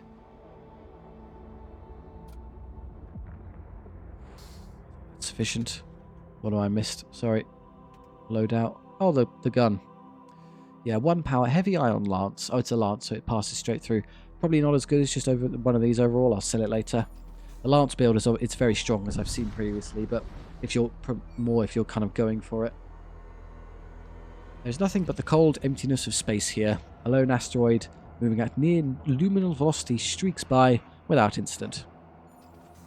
Sufficient. What do I missed? Sorry. Loadout. Oh, the gun. Yeah, 1 power. Heavy ion lance. Oh, it's a lance, so it passes straight through. Probably not as good as just over one of these overall. I'll sell it later. The lance build is it's very strong, as I've seen previously, but if you're if you're kind of going for it. There's nothing but the cold emptiness of space here. A lone asteroid moving at near luminal velocity streaks by without incident.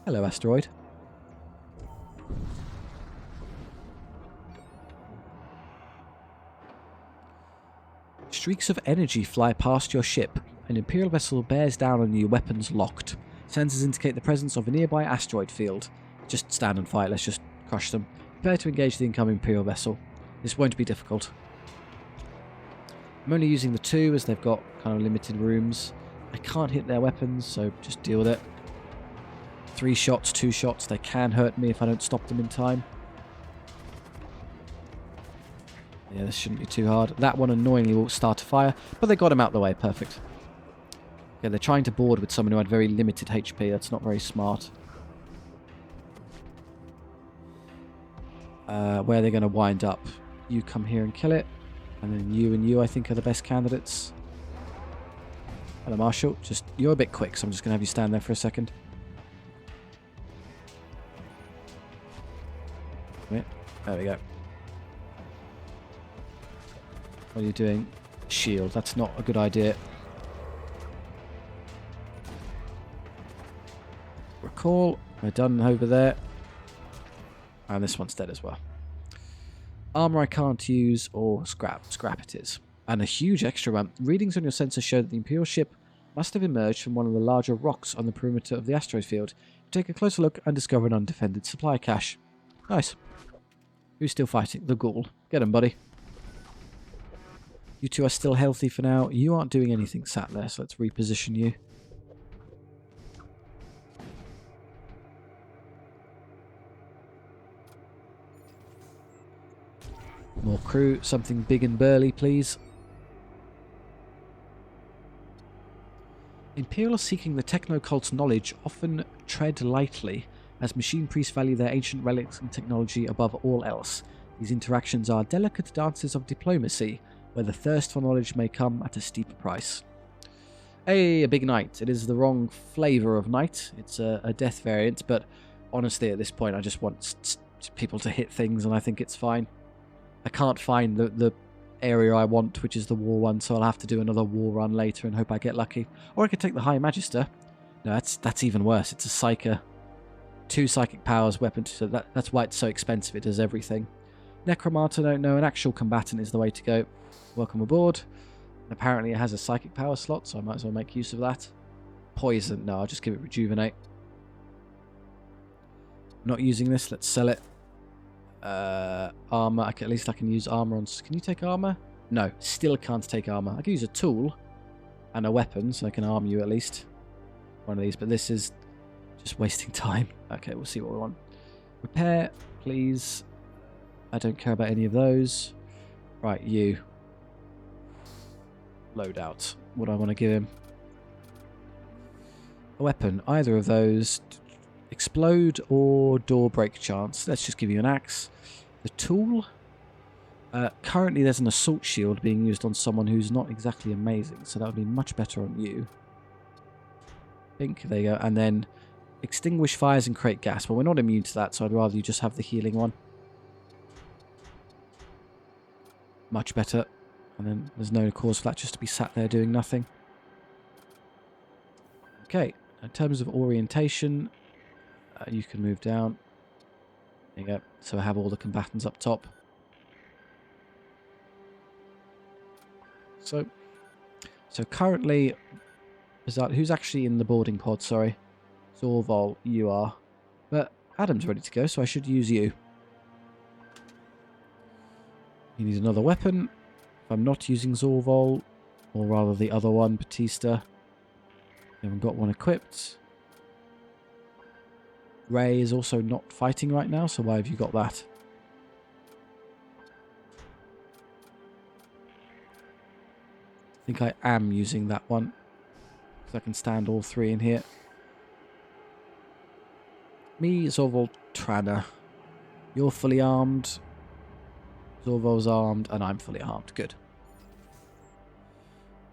Hello, asteroid. Streaks of energy fly past your ship. An Imperial vessel bears down on you, weapons locked. Sensors indicate the presence of a nearby asteroid field. Just stand and fight, let's just crush them. Prepare to engage the incoming Imperial vessel. This won't be difficult. I'm only using the 2 as they've got kind of limited rooms. I can't hit their weapons, so just deal with it. 3 shots, 2 shots, they can hurt me if I don't stop them in time. Yeah, this shouldn't be too hard. That one annoyingly will start to fire, but they got him out the way, perfect. Okay, they're trying to board with someone who had very limited HP, that's not very smart. Where are they going to wind up? You come here and kill it, and then you I think are the best candidates. Hello, Marshall. You're a bit quick, so I'm just going to have you stand there for a second. Wait, there we go. What are you doing? Shield. That's not a good idea. Recall. We're done over there. And this one's dead as well. Armor I can't use, or scrap. Scrap it is. And a huge extra one. Readings on your sensor show that the Imperial ship must have emerged from one of the larger rocks on the perimeter of the asteroid field. Take a closer look and discover an undefended supply cache. Nice. Who's still fighting? The ghoul. Get him, buddy. You two are still healthy for now. You aren't doing anything sat there, so let's reposition you. More crew. Something big and burly, please. Imperial are seeking the techno-cult's knowledge, often tread lightly, as machine priests value their ancient relics and technology above all else. These interactions are delicate dances of diplomacy, where the thirst for knowledge may come at a steep price. Hey, a big knight. It is the wrong flavour of knight. It's a death variant, but honestly at this point I just want people to hit things and I think it's fine. I can't find the area I want, which is the war one, so I'll have to do another war run later and hope I get lucky. Or I could take the High Magister. No, that's even worse. It's a Psyker. 2 psychic powers, weapon, so that's why it's so expensive. It does everything. Necromancer, don't know. An actual combatant is the way to go. Welcome aboard. Apparently it has a psychic power slot, so I might as well make use of that. Poison. No, I'll just give it Rejuvenate. Not using this. Let's sell it. Armor. At least I can use armor on... Can you take armor? No, still can't take armor. I can use a tool and a weapon, so I can arm you at least. One of these, but this is just wasting time. Okay, we'll see what we want. Repair, please. I don't care about any of those. Right, you. Loadout. What do I want to give him? A weapon. Either of those. Explode or door break chance. Let's just give you an axe. The tool. Currently there's an assault shield being used on someone who's not exactly amazing, so that would be much better on you. Pink, there you go. And then extinguish fires and create gas. Well, we're not immune to that, so I'd rather you just have the healing one. Much better. And then there's no cause for that just to be sat there doing nothing. Okay, in terms of orientation, you can move down. There you go. So I have all the combatants up top. So currently, who's actually in the boarding pod? Sorry, Zorval, you are. But Adam's ready to go, so I should use you. You need another weapon. If I'm not using Zorval, or rather the other one, Batista. You haven't got one equipped. Ray is also not fighting right now, so why have you got that? I think I am using that one, because I can stand all 3 in here. Me, Zorval, Tranner. You're fully armed. Zorval's armed, and I'm fully armed. Good.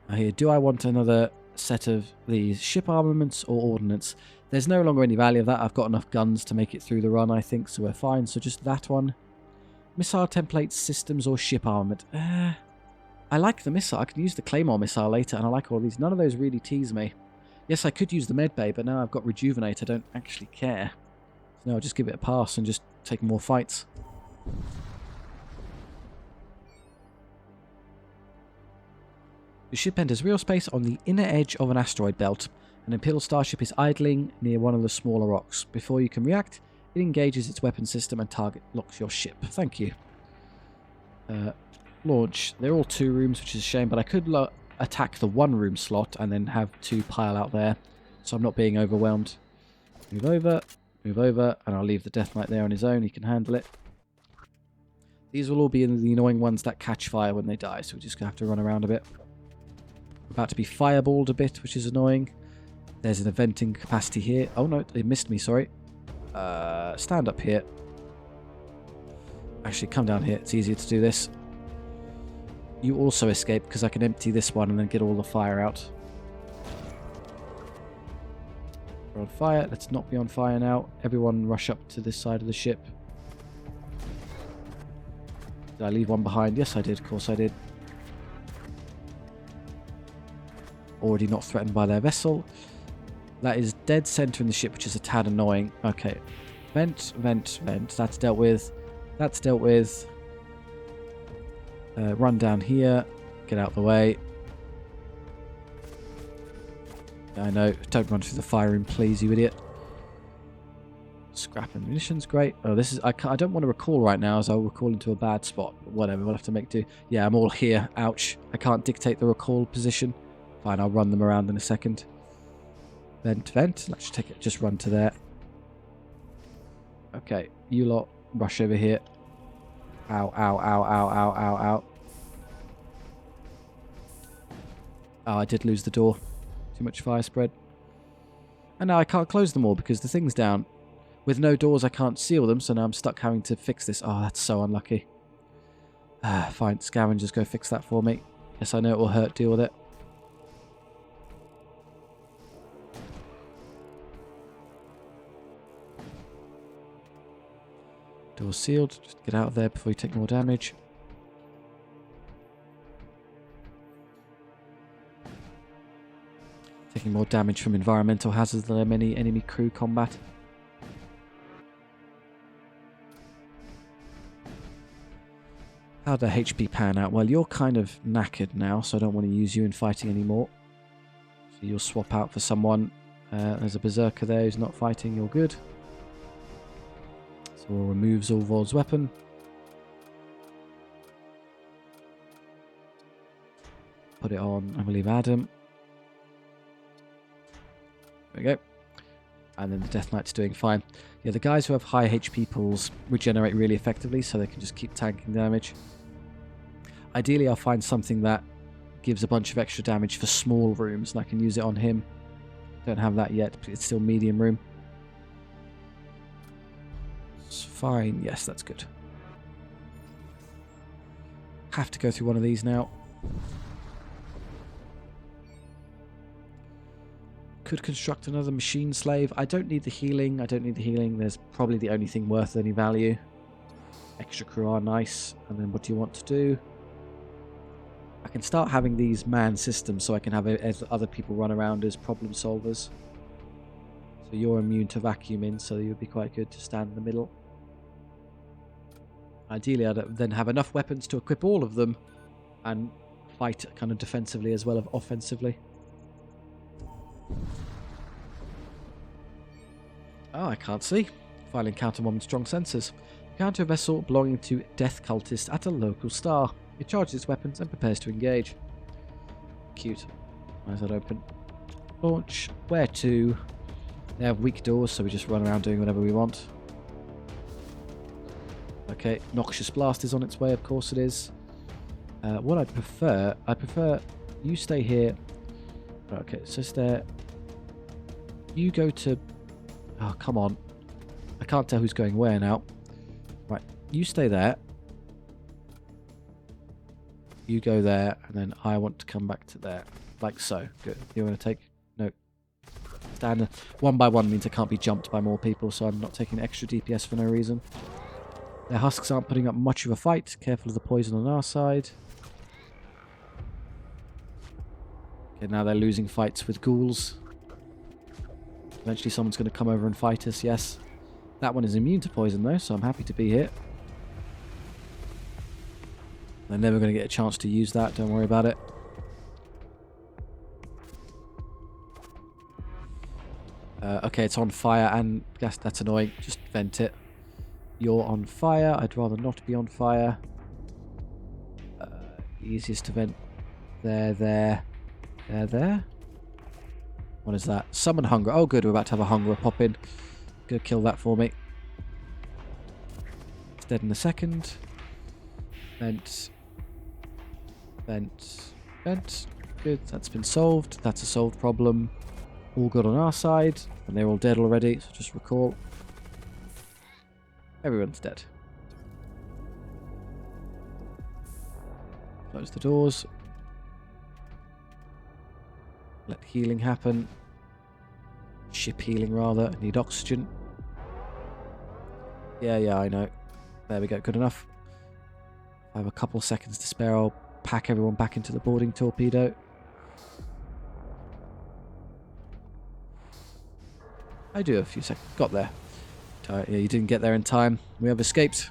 Now here, do I want another set of these ship armaments or ordnance? There's no longer any value of that. I've got enough guns to make it through the run, I think, so we're fine. So just that one. Missile templates, systems, or ship armament. I like the missile. I can use the Claymore missile later, and I like all these. None of those really tease me. Yes, I could use the medbay, but now I've got Rejuvenate. I don't actually care. So no, I'll just give it a pass and just take more fights. The ship enters real space on the inner edge of an asteroid belt. An Imperial starship is idling near one of the smaller rocks. Before you can react, it engages its weapon system and target locks your ship. Thank you. Launch. They're all 2 rooms, which is a shame, but I could attack the 1 room slot and then have 2 pile out there, so I'm not being overwhelmed. Move over, and I'll leave the Death Knight there on his own. He can handle it. These will all be the annoying ones that catch fire when they die, so we're just going to have to run around a bit. We're about to be fireballed a bit, which is annoying. There's an eventing capacity here. Oh no, it missed me, sorry. Stand up here. Actually, come down here. It's easier to do this. You also escape, because I can empty this one and then get all the fire out. We're on fire. Let's not be on fire now. Everyone rush up to this side of the ship. Did I leave one behind? Yes, I did. Of course I did. Already not threatened by their vessel. That is dead center in the ship, which is a tad annoying. Okay. Vent, vent, vent. That's dealt with. That's dealt with. Run down here. Get out of the way. I know. Don't run through the fire room, please, you idiot. Scrap and munitions, great. Oh, this is... I don't want to recall right now, as I'll recall into a bad spot. Whatever, we'll have to make do. Yeah, I'm all here. Ouch. I can't dictate the recall position. Fine, I'll run them around in a second. Vent, vent. Let's take it. Just run to there. Okay, you lot rush over here. Ow, ow, ow, ow, ow, ow, ow. Oh, I did lose the door. Too much fire spread. And now I can't close them all because the thing's down. With no doors, I can't seal them, so now I'm stuck having to fix this. Oh, that's so unlucky. Fine, scavengers, go fix that for me. Yes, I know it will hurt. Deal with it. Door sealed. Just get out of there before you take more damage. Taking more damage from environmental hazards than any enemy crew combat. How'd the HP pan out? Well, you're kind of knackered now, so I don't want to use you in fighting anymore. So you'll swap out for someone. There's a berserker there who's not fighting. You're good. So we'll remove Zulvor's weapon. Put it on, I believe, Adam. There we go. And then the Death Knight's doing fine. Yeah, the guys who have high HP pools regenerate really effectively, so they can just keep tanking damage. Ideally, I'll find something that gives a bunch of extra damage for small rooms, and I can use it on him. Don't have that yet, but it's still medium room. It's fine. Yes, that's good. Have to go through one of these now. Could construct another machine slave. I don't need the healing. I don't need the healing. There's probably the only thing worth any value. Extra crew are nice. And then what do you want to do? I can start having these man systems so I can have other people run around as problem solvers. So you're immune to vacuuming, so you'd be quite good to stand in the middle. Ideally, I'd then have enough weapons to equip all of them and fight kind of defensively as well as offensively. Oh, I can't see. File encounter one with strong sensors. Encounter a vessel belonging to Death Cultist at a local star. It charges its weapons and prepares to engage. Cute. Why is that open? Launch. Where to? They have weak doors, so we just run around doing whatever we want. Okay, Noxious Blast is on its way, of course it is. What I prefer you stay here. Okay, so there. You go to... Oh, come on. I can't tell who's going where now. Right, you stay there. You go there, and then I want to come back to there. Like so. Good. You're going to take... No. Stand. One by one means I can't be jumped by more people, so I'm not taking extra DPS for no reason. Their husks aren't putting up much of a fight. Careful of the poison on our side. Okay, now they're losing fights with ghouls. Eventually someone's going to come over and fight us, yes. That one is immune to poison though, so I'm happy to be here. They're never going to get a chance to use that, don't worry about it. Okay, it's on fire, and yes, that's annoying. Just vent it. You're on fire. I'd rather not be on fire. Easiest to vent. There. What is that? Summon hunger. Oh, good. We're about to have a hunger pop in. Go kill that for me. It's dead in a second. Vent. Good. That's been solved. That's a solved problem. All good on our side. And they're all dead already, so just recall. Everyone's dead. Close the doors. Let healing happen. Ship healing, rather. Need oxygen. Yeah, I know. There we go. Good enough. I have a couple seconds to spare. I'll pack everyone back into the boarding torpedo. I do have a few seconds. Got there. Yeah, you didn't get there in time. We have escaped.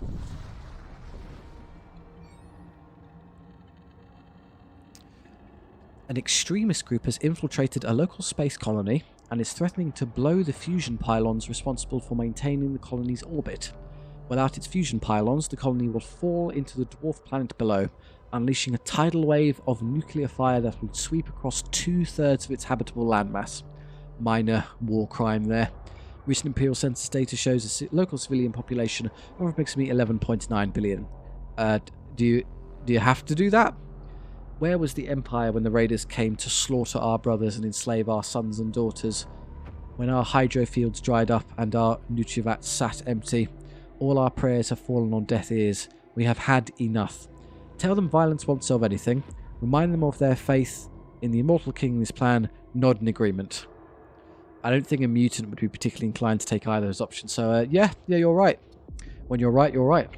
An extremist group has infiltrated a local space colony and is threatening to blow the fusion pylons responsible for maintaining the colony's orbit. Without its fusion pylons, the colony will fall into the dwarf planet below, unleashing a tidal wave of nuclear fire that will sweep across 2/3 of its habitable landmass. Minor war crime there. Recent Imperial census data shows a local civilian population of approximately 11.9 billion. Do you have to do that? Where was the Empire when the raiders came to slaughter our brothers and enslave our sons and daughters? When our hydro fields dried up and our Nutrivats sat empty, all our prayers have fallen on deaf ears. We have had enough. Tell them violence won't solve anything. Remind them of their faith in the Immortal King's plan. Nod in agreement. I don't think a mutant would be particularly inclined to take either of those options. So, yeah, you're right. When you're right, you're right.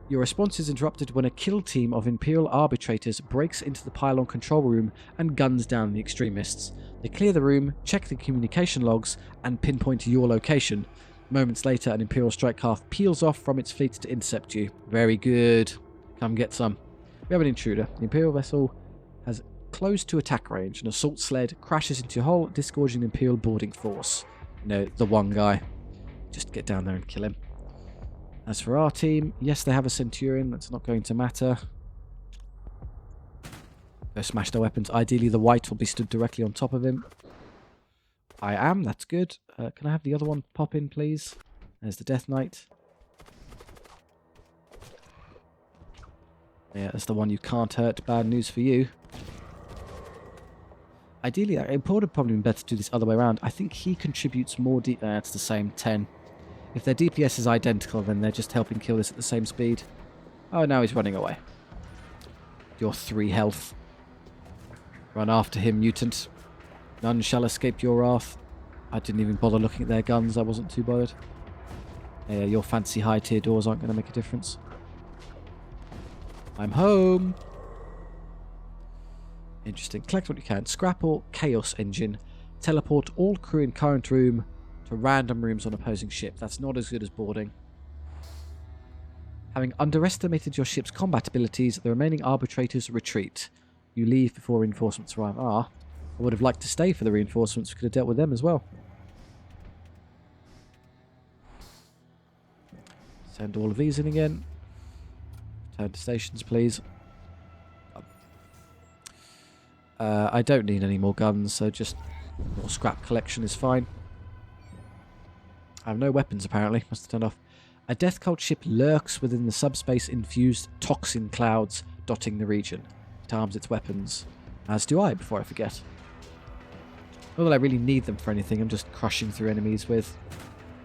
Your response is interrupted when a kill team of Imperial arbitrators breaks into the pylon control room and guns down the extremists. They clear the room, check the communication logs, and pinpoint your location. Moments later, an Imperial strike craft peels off from its fleet to intercept you. Very good. Come get some. We have an intruder. The Imperial vessel has close to attack range. An assault sled crashes into your hull, disgorging the Imperial boarding force. No, the one guy. Just get down there and kill him. As for our team, yes, they have a Centurion. That's not going to matter. Go smash their weapons. Ideally, the white will be stood directly on top of him. I am. That's good. Can I have the other one pop in, please? There's the Death Knight. Yeah, that's the one you can't hurt. Bad news for you. Ideally, it would have probably been better to do this other way around. I think he contributes more it's the same 10. If their DPS is identical, then they're just helping kill this at the same speed. Oh, now he's running away. Your 3 health. Run after him, mutant. None shall escape your wrath. I didn't even bother looking at their guns. I wasn't too bothered. Yeah, your fancy high-tier doors aren't going to make a difference. I'm home. Interesting. Collect what you can. Scrap or Chaos Engine. Teleport all crew in current room to random rooms on opposing ship. That's not as good as boarding. Having underestimated your ship's combat abilities, the remaining arbitrators retreat. You leave before reinforcements arrive. I would have liked to stay for the reinforcements. We could have dealt with them as well. Send all of these in again. Return to stations, please. I don't need any more guns, so just more scrap collection is fine. I have no weapons, apparently. Must have turned off. A death cult ship lurks within the subspace-infused toxin clouds dotting the region. It arms its weapons. As do I, before I forget. Not that I really need them for anything. I'm just crushing through enemies with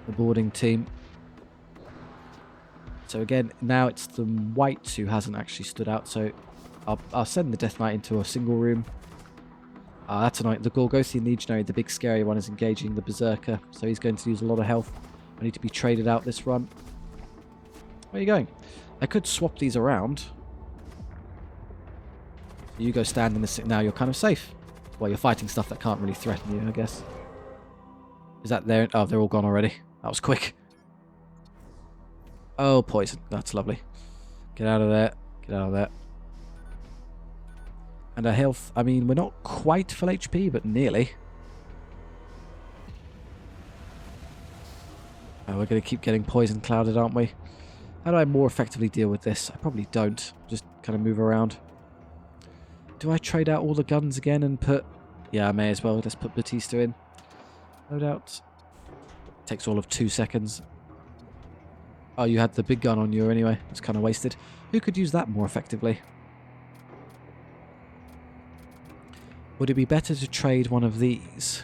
the boarding team. So again, now it's the white who hasn't actually stood out. So I'll send the Death Knight into a single room. That's annoying. The Gorgothian Legionary, the big scary one, is engaging the Berserker. So he's going to use a lot of health. I need to be traded out this run. Where are you going? I could swap these around. You go stand in this. Now you're kind of safe. Well, you're fighting stuff that can't really threaten you, I guess. Is that there? Oh, they're all gone already. That was quick. Oh, poison. That's lovely. Get out of there. Get out of there. And our health, I mean, we're not quite full HP, but nearly. Oh, we're going to keep getting poison clouded, aren't we? How do I more effectively deal with this? I probably don't. Just kind of move around. Do I trade out all the guns again and put... Yeah, I may as well. Let's put Batista in. Load out. Takes all of 2 seconds. Oh, you had the big gun on you anyway. It's kind of wasted. Who could use that more effectively? Would it be better to trade one of these?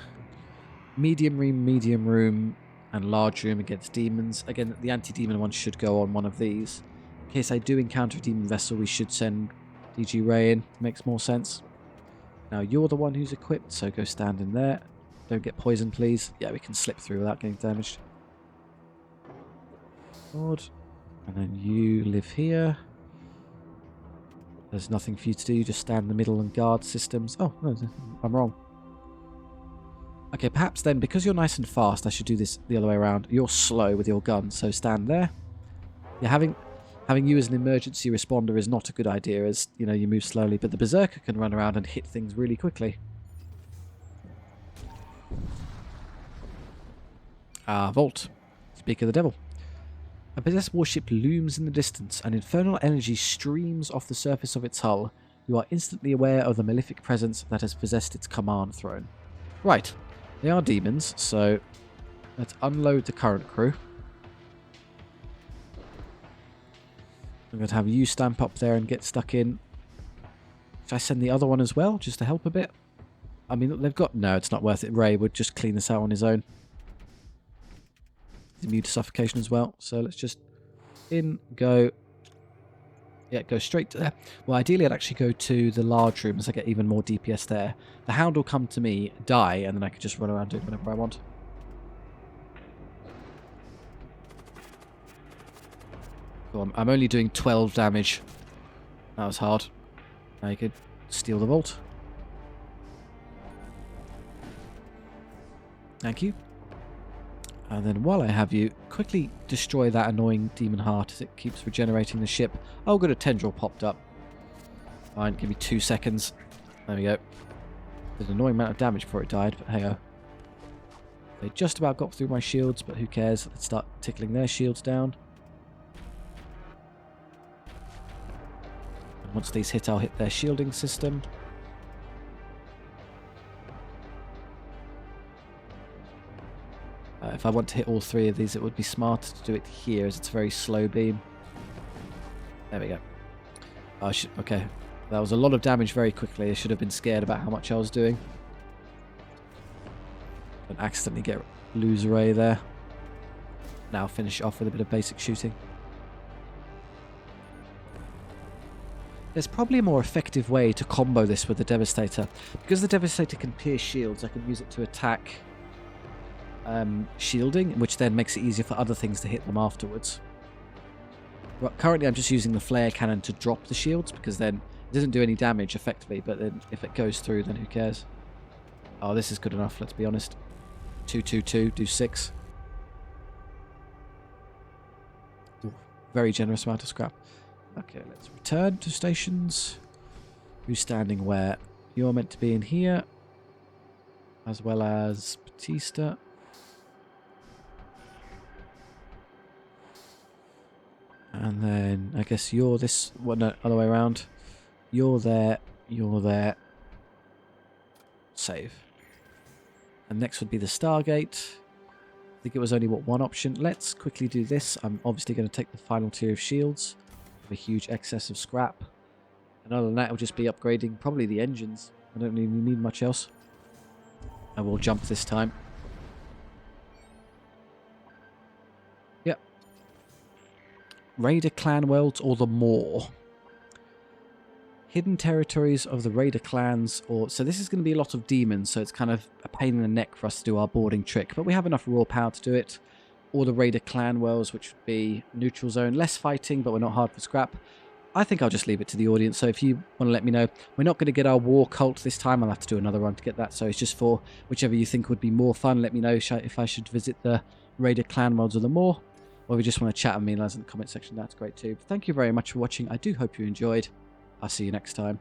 Medium room, and large room against demons. Again, the anti-demon one should go on one of these. In case I do encounter a demon vessel, we should send DG Ray in. Makes more sense. Now, you're the one who's equipped, so go stand in there. Don't get poisoned, please. Yeah, we can slip through without getting damaged. Odd. And then you live here. There's nothing for you to do. Just stand in the middle and guard systems. Oh, no, I'm wrong. Okay, perhaps then, because you're nice and fast, I should do this the other way around. You're slow with your gun, so stand there. Yeah, having you as an emergency responder is not a good idea, as, you know, you move slowly, but the Berserker can run around and hit things really quickly. Ah, Vault. Speak of the devil. A possessed warship looms in the distance, and infernal energy streams off the surface of its hull. You are instantly aware of the malefic presence that has possessed its command throne. Right. They are demons, so let's unload the current crew. I'm going to have you stamp up there and get stuck in. Should I send the other one as well, just to help a bit? I mean, they've got... No, it's not worth it. Ray would just clean this out on his own. He's immune to suffocation as well, so let's just... In, go... Yeah, go straight to there. Well, ideally I'd actually go to the large room as I get even more DPS there. The Hound will come to me, die, and then I can just run around doing whatever I want. Cool, I'm only doing 12 damage. That was hard. Now you could steal the vault. Thank you. And then while I have you, quickly destroy that annoying demon heart as it keeps regenerating the ship. Oh, good, a tendril popped up. Fine, give me 2 seconds. There we go. Did an annoying amount of damage before it died, but hey-oh. They just about got through my shields, but who cares? Let's start tickling their shields down. And once these hit, I'll hit their shielding system. If I want to hit all 3 of these, it would be smarter to do it here, as it's a very slow beam. There we go. Oh, okay. That was a lot of damage very quickly. I should have been scared about how much I was doing. Don't accidentally lose Ray there. Now finish off with a bit of basic shooting. There's probably a more effective way to combo this with the Devastator. Because the Devastator can pierce shields, I can use it to attack shielding, which then makes it easier for other things to hit them afterwards. Currently I'm just using the flare cannon to drop the shields, because then it doesn't do any damage effectively, but then if it goes through, then who cares? Oh, this is good enough, let's be honest. 2, 2, 2, do 6. Ooh, very generous amount of scrap. Okay, let's return to stations. Who's standing where? You're meant to be in here, as well as Batista. And then I guess you're this... Well, no, other way around. You're there. You're there. Save. And next would be the Stargate. I think it was only, what, one option. Let's quickly do this. I'm obviously going to take the final tier of shields. A huge excess of scrap. And other than that, it'll just be upgrading probably the engines. I don't really need much else. I will jump this time. Yep. Raider clan worlds or the Maw. Hidden territories of the Raider clans, or so this is going to be a lot of demons, so it's kind of a pain in the neck for us to do our boarding trick, but we have enough raw power to do it. Or the Raider clan worlds, which would be neutral zone, less fighting, but we're not hard for scrap. I think I'll just leave it to the audience, so if you want to let me know, we're not going to get our war cult this time. I'll have to do another run to get that, so it's just for whichever you think would be more fun. Let me know if I should visit the Raider clan worlds or the Maw, or if you just want to chat with me in the comment section, that's great too. But thank you very much for watching. I do hope you enjoyed. I'll see you next time.